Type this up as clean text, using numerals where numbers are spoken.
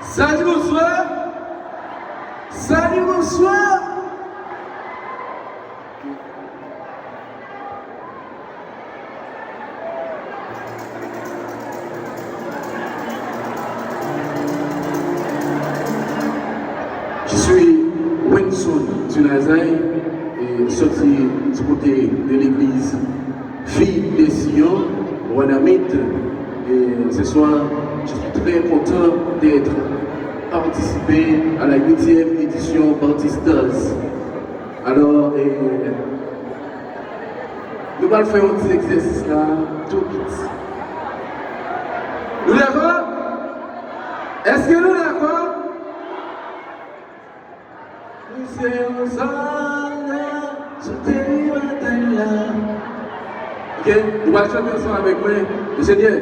Salut, bonsoir. Salut, bonsoir. Je suis Wenson Tunazaï et sorti du côté de l'église Fille des Sion, Wanamit. Et ce soir, je suis très content d'être participé à la 8e édition Baptistas. Alors, nous allons faire un petit exercice là, tout vite. Nous d'accord? Est-ce que nous d'accord? Nous sommes ensemble, je t'ai matin là. Ok, nous allons chanter ensemble avec moi, le Seigneur.